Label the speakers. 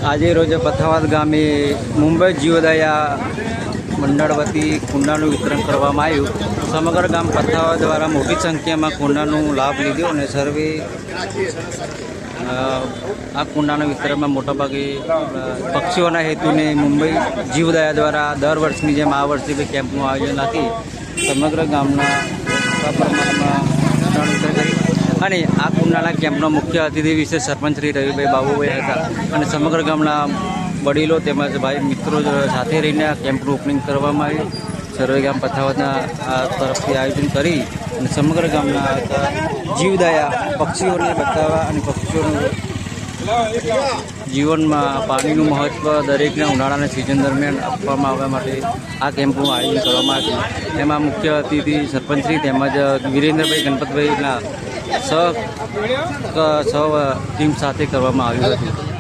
Speaker 1: આજે રોજ પથાવાદ ગામે મુંબઈ જીવદયા મંડળ વતી કુંડાનું વિતરણ કરવામાં આવ્યું. સમગ્ર ગામ પથાવાદ દ્વારા મોટી સંખ્યામાં કુંડાનું લાભ લીધો અને સર્વે આ કુંડાના વિતરણમાં મોટાભાગે પક્ષીઓના હેતુને મુંબઈ જીવદયા દ્વારા દર વર્ષની જેમ આ વર્ષે બી કેમ્પનું આયોજન રાખી સમગ્ર ગામના પ્રમાણમાં કુંડાનું વિતરણ કરી. અને આ કુંડાના કેમ્પનો મુખ્ય અતિથિ વિશે સરપંચ શ્રી રવિભાઈ બાબુભાઈ હતા અને સમગ્ર ગામના વડીલો તેમજ ભાઈ મિત્રો સાથે રહીને આ કેમ્પનું ઓપનિંગ કરવામાં આવ્યું. સર્વે ગામ પથાવાદના આ તરફથી આયોજન કરી અને સમગ્ર ગામના જીવદયા પક્ષીઓને બતાવવા અને પક્ષીઓનું જીવનમાં પાણીનું મહત્ત્વ દરેકના ઉનાળાના સિઝન દરમિયાન આપવામાં આવવા માટે આ કેમ્પનું આયોજન કરવામાં આવ્યું. એમાં મુખ્ય અતિથિ સરપંચશ્રી તેમજ વિરેન્દ્રભાઈ ગણપતભાઈના સહ ટીમ સાથે કરવામાં આવ્યું હતું.